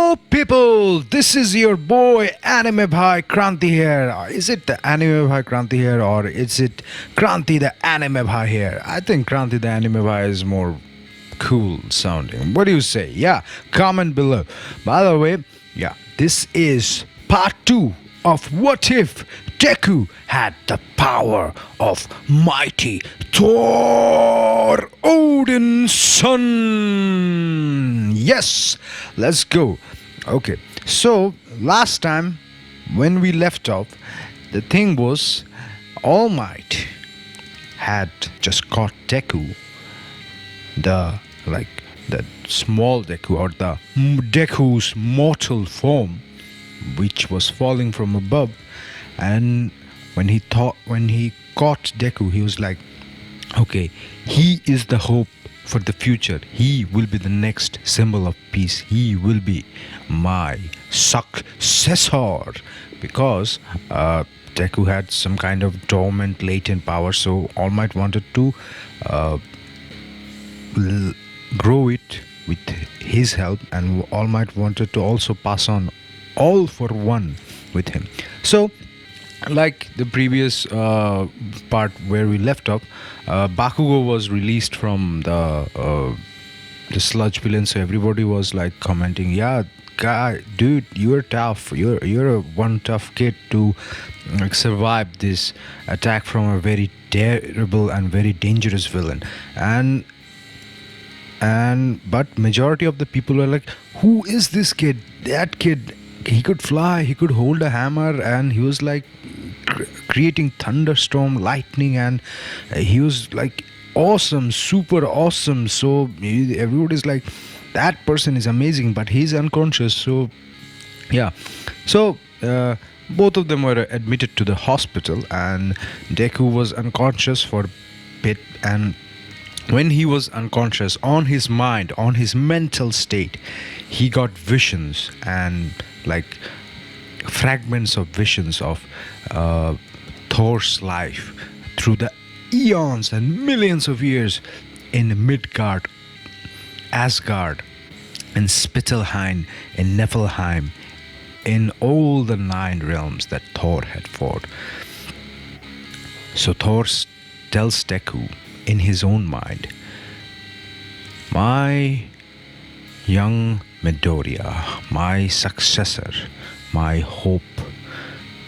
Hello, people. This is your boy Anime Bhai Kranty here. Is it the Anime Bhai Kranty here, or is it Kranty the Anime Bhai here? I think Kranty the Anime Bhai is more cool sounding. What do you say? Yeah, comment below. By the way, yeah, this is part 2 of What If Deku had the power of mighty Thor, Odin's son. Yes, let's go. Okay, so last time when we left off, the thing was All Might had just caught Deku, the the small Deku, or the Deku's mortal form, which was falling from above. And when he caught Deku, he was like, okay, he is the hope for the future. He will be the next symbol of peace. He will be my successor, because Deku had some kind of dormant latent power, so All Might wanted to grow it with his help, and All Might wanted to also pass on all for one with him. So, like the previous part where we left off, Bakugo was released from the sludge villain, so everybody was like commenting, "Yeah, guy, dude, you're tough. You're a one tough kid to like survive this attack from a very terrible and very dangerous villain." But majority of the people were like, "Who is this kid? That kid, he could fly, he could hold a hammer, and he was like creating thunderstorm, lightning, and he was like awesome, super awesome." So everybody's like, that person is amazing, but he's unconscious. So yeah, so both of them were admitted to the hospital, and Deku was unconscious for a bit. And when he was unconscious, on his mind, on his mental state, he got visions and like fragments of visions of Thor's life through the eons and millions of years in Midgard, Asgard, in Spittelheim, in Niflheim, in all the 9 realms that Thor had fought. So Thor tells Deku in his own mind, "My young Midoriya, my successor, my hope,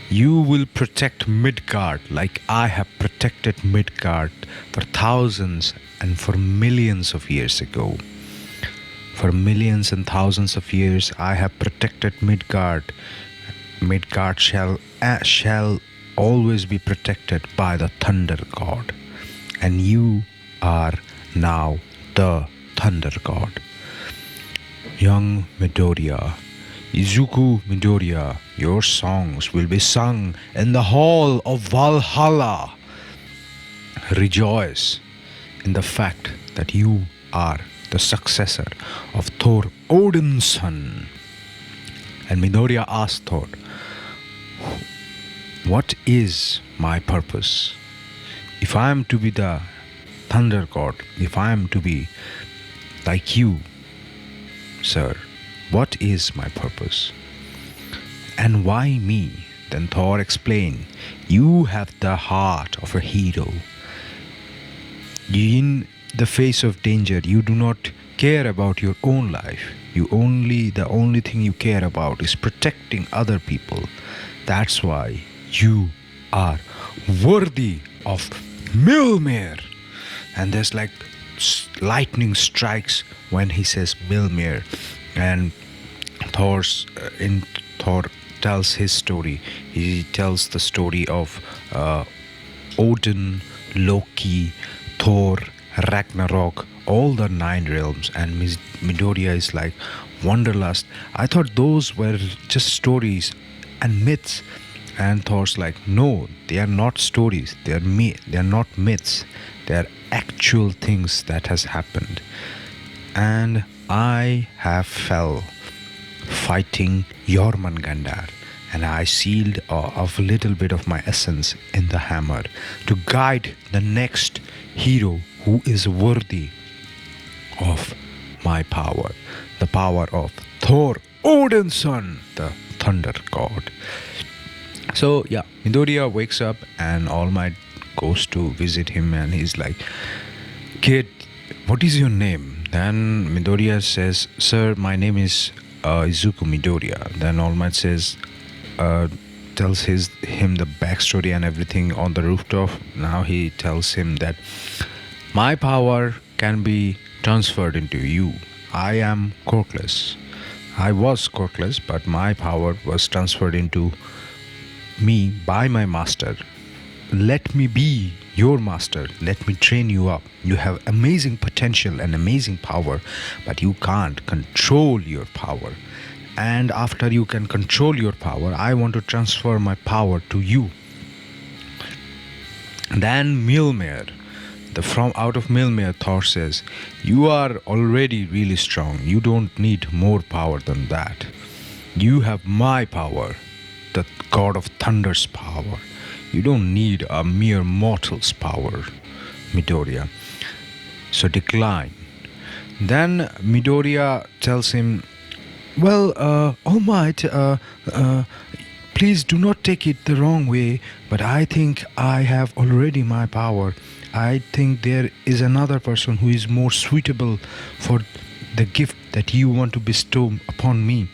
you will protect Midgard like I have protected Midgard for thousands and for millions of years ago. For millions and thousands of years I have protected Midgard. Midgard shall always be protected by the Thunder God. And you are now the Thunder God. Young Midoriya, Izuku Midoriya, your songs will be sung in the hall of Valhalla. Rejoice in the fact that you are the successor of Thor, Odin's son." And Midoriya asked Thor, "What is my purpose? If I am to be the Thunder God, if I am to be like you, sir, what is my purpose? And why me?" Then Thor explained, "You have the heart of a hero. In the face of danger, you do not care about your own life. The only thing you care about is protecting other people. That's why you are worthy of Mjolnir." And there's like lightning strikes when he says Mjolnir. And Thor tells his story. He tells the story of Odin, Loki, Thor, Ragnarok, all the 9 realms. And Midoriya is like, "Wanderlust, I thought those were just stories and myths." And Thor's like, "No, they are not stories. They are not myths. They are actual things that has happened. And I have fell fighting Jormungandr, and I sealed a little bit of my essence in the hammer to guide the next hero who is worthy of my power, the power of Thor, Odin's son, the thunder god. So yeah, Midoriya wakes up and All Might goes to visit him and he's like, "Kid, what is your name?" Then Midoriya says, "Sir, my name is Izuku Midoriya." Then All Might says, uh, tells him the backstory and everything on the rooftop. Now he tells him that my power can be transferred into you. I am corkless. I was corkless, but my power was transferred into me by my master. Let me be your master. Let me train you up. You have amazing potential and amazing power, but you can't control your power. And after you can control your power, I want to transfer my power to you. Then Mjolnir, the from out of Mjolnir, Thor says, "You are already really strong. You don't need more power than that. You have my power, the god of thunder's power. You don't need a mere mortal's power, Midoriya. So decline." Then Midoriya tells him, "Well, All Might, please do not take it the wrong way, but I think I have already my power. I think there is another person who is more suitable for the gift that you want to bestow upon me.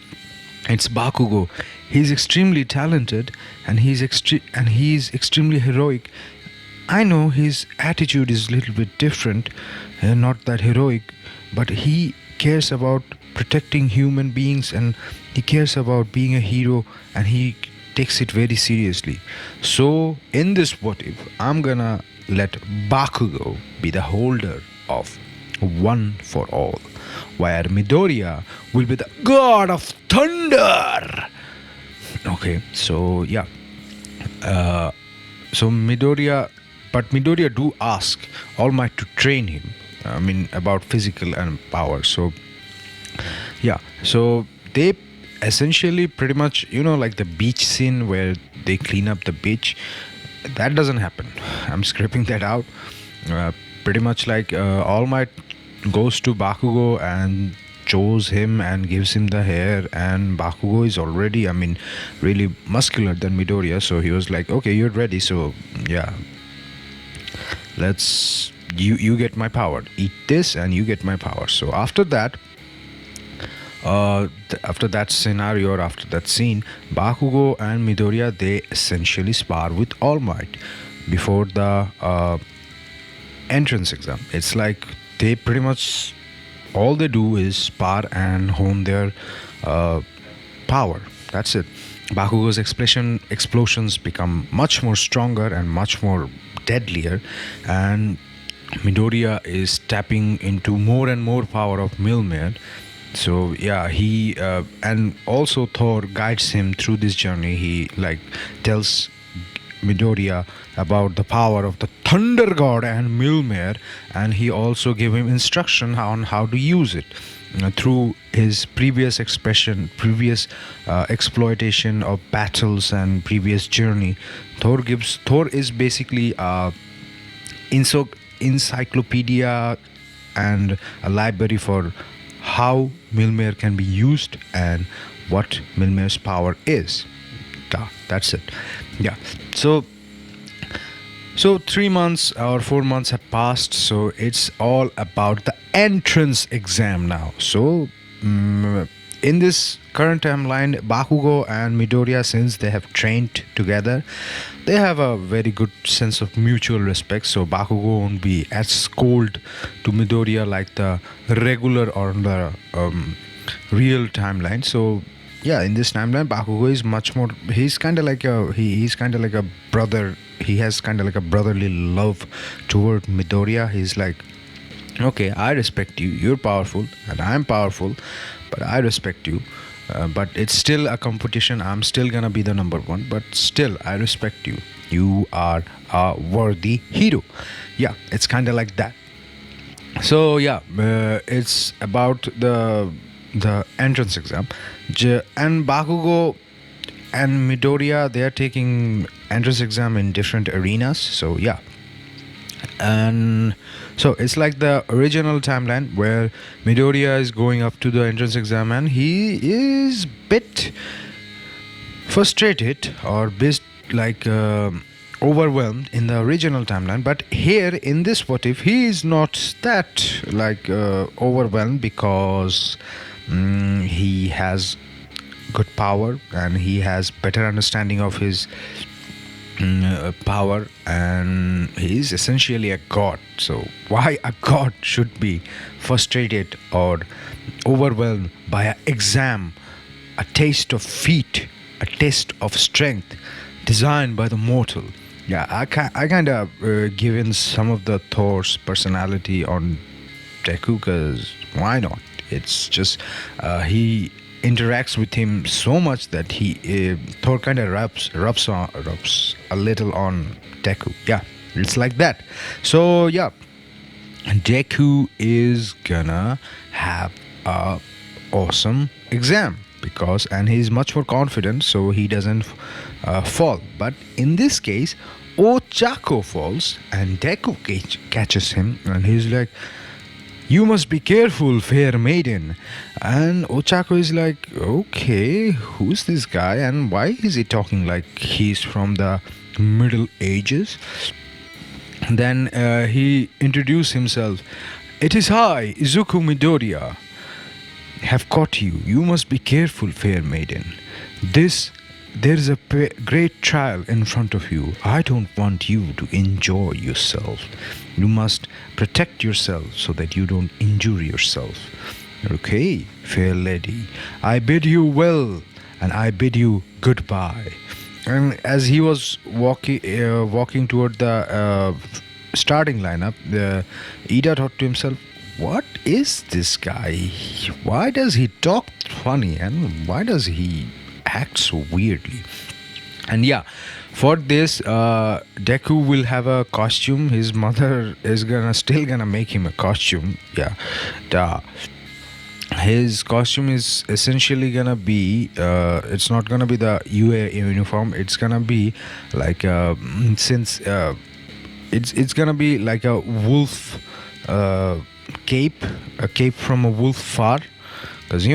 It's Bakugo. He's extremely talented and he's extremely heroic. I know his attitude is a little bit different, not that heroic, but he cares about protecting human beings and he cares about being a hero and he takes it very seriously. So, in this what if, I'm gonna let Bakugo be the holder of one for all, where Midoriya will be the god of thunder." Okay, so yeah. So Midoriya do ask All Might to train him. I mean, about physical and power. So yeah, so they essentially pretty much, like the beach scene where they clean up the beach. That doesn't happen. I'm scraping that out. Pretty much like All Might goes to Bakugo and chose him and gives him the hair, and Bakugo is already, I mean, really muscular than Midoriya. So he was like, "Okay, you're ready. So yeah, let's you get my power. Eat this, and you get my power." So after that, after that scenario or after that scene, Bakugo and Midoriya, they essentially spar with All Might before the entrance exam. It's like they pretty much all they do is spar and hone their power. That's it. Bakugo's explosions become much more stronger and much more deadlier, and Midoriya is tapping into more and more power of Mjolnir. So yeah, he and also Thor guides him through this journey. He like tells Midoriya about the power of the Thunder God and Mjolnir, and he also gave him instruction on how to use it. Through his previous exploitation of battles and previous journey, Thor is basically a encyclopedia and a library for how Mjolnir can be used and what Mjolnir's power is. That's it. Yeah. So 3 months or 4 months have passed. So it's all about the entrance exam now. So in this current timeline, Bakugo and Midoriya, since they have trained together, they have a very good sense of mutual respect. So Bakugo won't be as cold to Midoriya like the regular or the real timeline. So yeah, in this timeline, Bakugo is much more. He's kind of like he's kind of like a brother. He has kind of like a brotherly love toward Midoriya. He's like, "Okay, I respect you. You're powerful, and I'm powerful, but I respect you. But it's still a competition. I'm still gonna be the number one, but still, I respect you. You are a worthy hero." Yeah, it's kind of like that. So yeah, it's about the entrance exam, and Bakugo and Midoriya, they are taking entrance exam in different arenas. So yeah, And so it's like the original timeline where Midoriya is going up to the entrance exam, and he is bit frustrated or bit like overwhelmed in the original timeline. But here in this what if, he is not that like overwhelmed, because he has good power and he has better understanding of his power, and he is essentially a god. So why a god should be frustrated or overwhelmed by an exam, a taste of feat, a taste of strength designed by the mortal? Yeah, I kind of given some of the Thor's personality on Deku, because why not? It's just he interacts with him so much that he Thor kind of rubs a little on Deku. Yeah, it's like that. So yeah, Deku is gonna have a awesome exam, because and he's much more confident, so he doesn't fall. But in this case, Ochako falls and Deku catches him, and he's like, "You must be careful, fair maiden." And Ochako is like, "Okay, who's this guy and why is he talking like he's from the Middle Ages?" Then he introduced himself. "It is I, Izuku Midoriya, have caught you. You must be careful, fair maiden. There is a great trial in front of you. I don't want you to enjoy yourself. You must protect yourself so that you don't injure yourself. Okay, fair lady, I bid you well, and I bid you goodbye." And as he was walking toward the starting lineup, Ida thought to himself, "What is this guy? Why does he talk funny, and why does he act so weirdly?" And yeah, for this, Deku will have a costume. His mother is still gonna make him a costume. Yeah, his costume is essentially gonna be it's not gonna be the UA uniform. It's gonna be like since it's gonna be like a wolf cape, a cape from a wolf far, because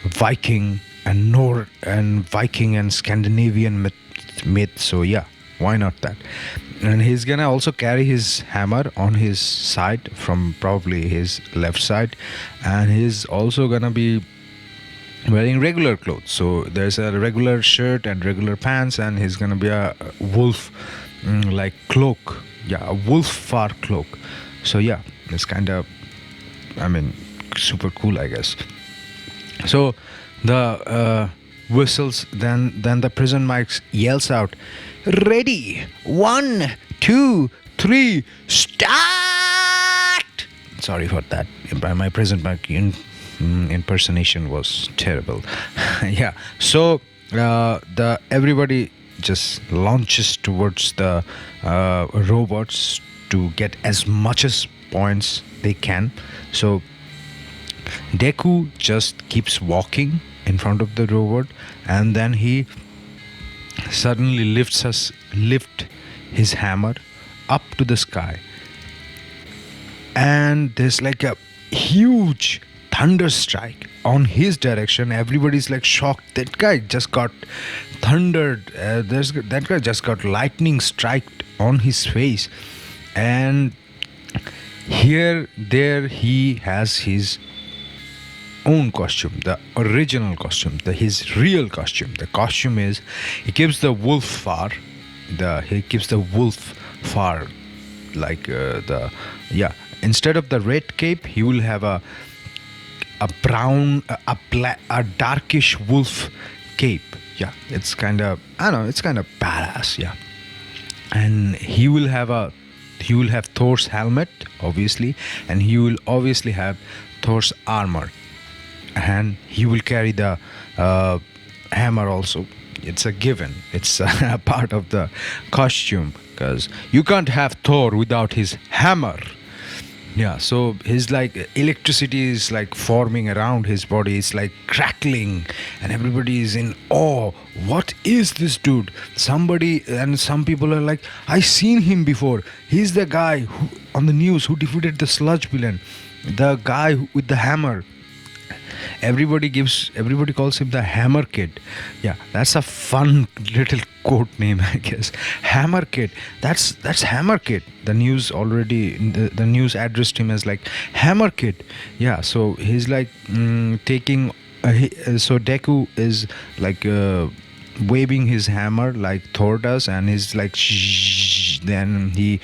Viking and Viking and Scandinavian myth. So yeah, why not that? And he's gonna also carry his hammer on his side, from probably his left side, and he's also gonna be wearing regular clothes. So there's a regular shirt and regular pants, and he's gonna be a wolf like cloak. Yeah, a wolf fur cloak. So yeah, it's kind of, I mean, super cool, I guess. So the whistles, then the prison mic yells out, "Ready, 1, 2, 3, start!" Sorry for that. My prison mic impersonation was terrible. Yeah. So the everybody just launches towards the robots to get as much as points they can. So Deku just keeps walking in front of the robot, and then he suddenly lift his hammer up to the sky, and there's like a huge thunder strike on his direction. Everybody's like shocked. That guy just got thundered. That guy just got lightning striked on his face, and there he has his own costume, the original costume, his real costume. The costume is, he keeps the wolf fur, like instead of the red cape, he will have a brown, a darkish wolf cape. Yeah, it's kind of, I don't know, it's kind of badass. Yeah, and he will have Thor's helmet, obviously, and he will obviously have Thor's armor, and he will carry the hammer also. It's a given. It's a part of the costume, because you can't have Thor without his hammer. Yeah, so his like electricity is like forming around his body. It's like crackling, and everybody is in awe. What is this dude? Somebody and some people are like, I seen him before. He's the guy who, on the news who defeated the sludge villain, the guy with the hammer. Everybody calls him the Hammer Kid. Yeah, that's a fun little quote name, I guess. Hammer Kid. That's Hammer Kid. The news already the news addressed him as like Hammer Kid. Yeah, so he's like taking so Deku is like waving his hammer like Thor does, and he's like shh, then he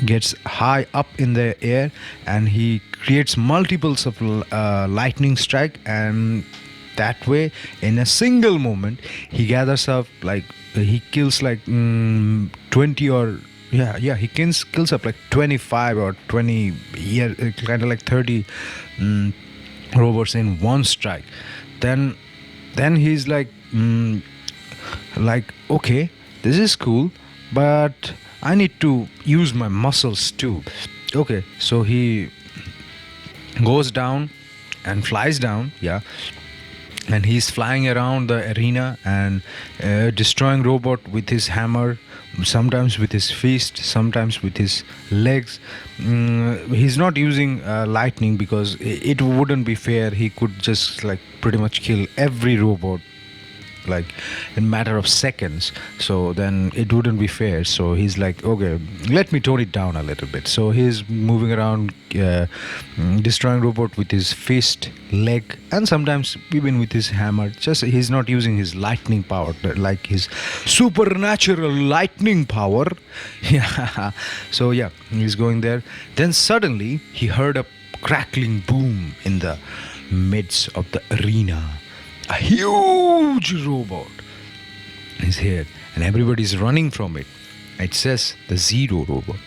gets high up in the air, and he creates multiples of lightning strike, and that way in a single moment he gathers up like he kills like 20 or he kills up like 25 or 20 kind of like 30 robots in one strike. Then he's like okay, this is cool, but I need to use my muscles too. Okay, so he goes down and flies down, yeah, and he's flying around the arena and destroying robot with his hammer, sometimes with his fist, sometimes with his legs. He's not using lightning because it wouldn't be fair. He could just like pretty much kill every robot like in matter of seconds, so then it wouldn't be fair. So he's like, okay, let me tone it down a little bit. So he's moving around destroying robot with his fist, leg, and sometimes even with his hammer. Just he's not using his lightning power, like his supernatural lightning power. Yeah, so yeah, he's going there. Then suddenly he heard a crackling boom in the midst of the arena. A huge robot is here, and everybody's running from it. It says the Zero robot.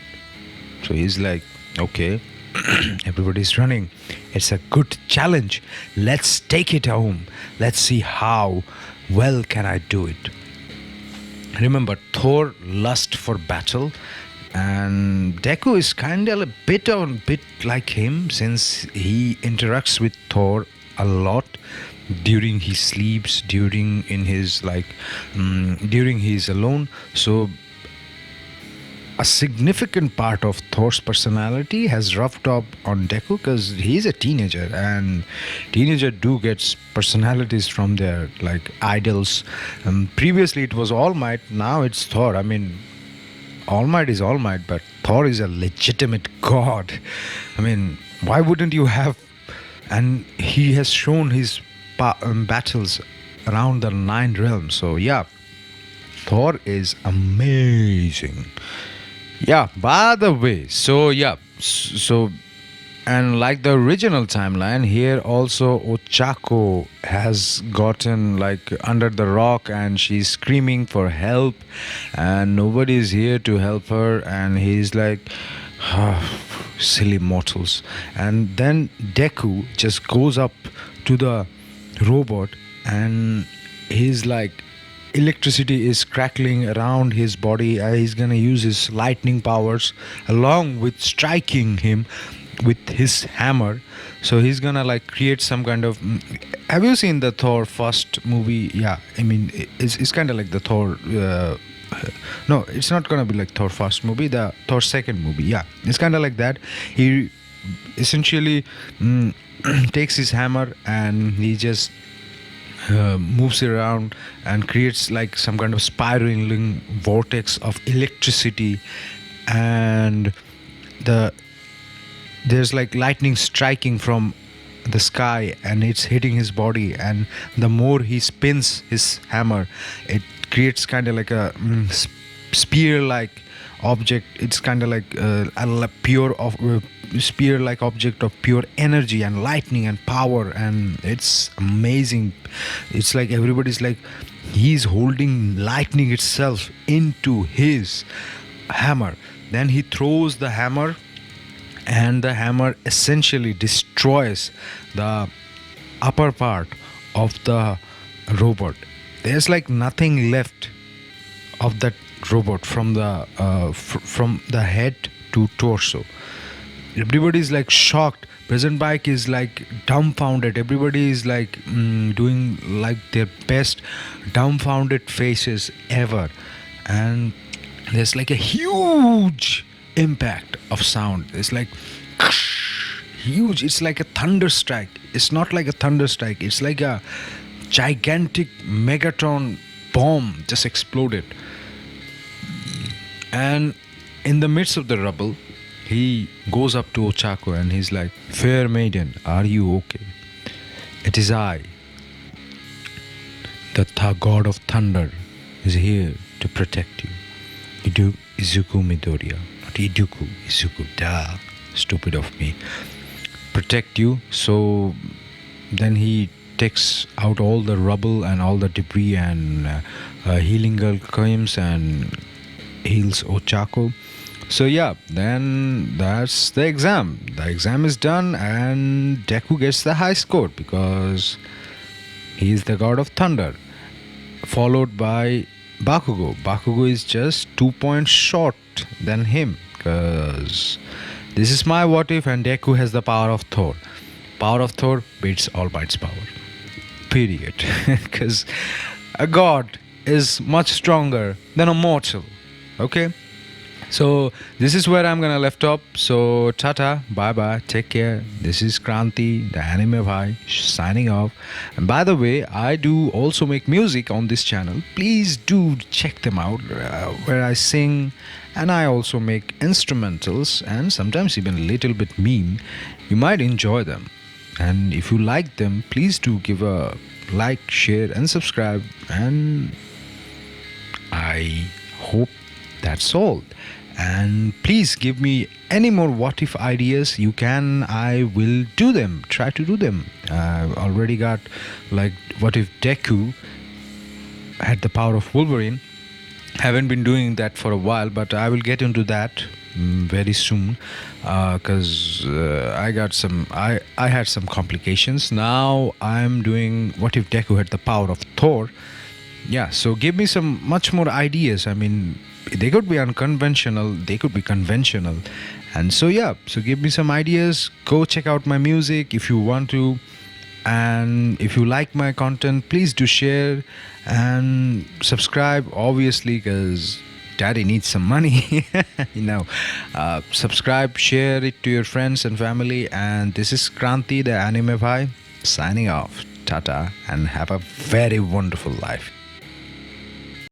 So he's like, okay, everybody's running. It's a good challenge. Let's take it home. Let's see how well can I do it. Remember, Thor lust for battle, and Deku is kind of a bit like him, since he interacts with Thor a lot during his sleeps, during he's alone. So a significant part of Thor's personality has rubbed off on Deku, because he's a teenager, and teenager do gets personalities from their like idols. Previously it was All Might, now it's Thor. I mean, All Might is All Might, but Thor is a legitimate god. I mean, why wouldn't you have? And he has shown his battles around the 9 realms. So yeah, Thor is amazing. Yeah, by the way, so yeah, so and like the original timeline, here also Ochako has gotten like under the rock, and she's screaming for help, and nobody is here to help her, and he's like, silly mortals. And then Deku just goes up to the robot, and he's like, electricity is crackling around his body. He's gonna use his lightning powers along with striking him with his hammer. So he's gonna like create some kind of have you seen the Thor first movie? Yeah, I mean, it's kind of like the Thor no, it's not gonna be like Thor first movie, the Thor second movie. Yeah, it's kind of like that. He essentially takes his hammer, and he just moves it around and creates like some kind of spiraling vortex of electricity, and there's like lightning striking from the sky, and it's hitting his body, and the more he spins his hammer, it creates kind of like a spear like object. It's kind of like a pure of spear like object of pure energy and lightning and power, and it's amazing. It's like everybody's like, he's holding lightning itself into his hammer. Then he throws the hammer, and the hammer essentially destroys the upper part of the robot. There's like nothing left of that robot from the head to torso. everybody's like shocked. Present bike is like dumbfounded. Everybody is like doing like their best dumbfounded faces ever. And there's like a huge impact of sound. It's like huge. It's like a thunder strike. It's not like a thunder strike. It's like a gigantic megatron bomb just exploded. And in the midst of the rubble, he goes up to Ochako and he's like, "Fair maiden, are you okay? It is I, the god of thunder, is here to protect you. Izuku Midoriya. Not Iduku, Izuku. Duh. Stupid of me. Protect you." So then he takes out all the rubble and all the debris, and healing girl comes and heals Ochako. So yeah, then that's the exam. The exam is done and Deku gets the high score because he is the god of thunder. Followed by Bakugo. Bakugo is just 2 points short than him because this is my what if, and Deku has the power of Thor. Power of Thor beats All Might's power. Period. Because a god is much stronger than a mortal. Okay? So this is where I'm gonna left up. So tata, bye bye, take care. This is Kranty, the anime bhai, signing off. And by the way, I do also make music on this channel. Please do check them out, where I sing, and I also make instrumentals and sometimes even a little bit meme. You might enjoy them. And if you like them, please do give a like, share, and subscribe. And I hope that's all. And please give me any more what if ideas you can. I will do them, try to do them. I've already got like what if Deku had the power of Wolverine. Haven't been doing that for a while, but I will get into that very soon because I had some complications. Now I'm doing what if Deku had the power of Thor. Yeah, so give me some much more ideas. I mean, they could be unconventional, they could be conventional. And so yeah, so give me some ideas. Go check out my music if you want to. And if you like my content, please do share and subscribe, obviously, because daddy needs some money. Subscribe, share it to your friends and family. And this is Kranty, the anime bhai, signing off. Tata, and have a very wonderful life.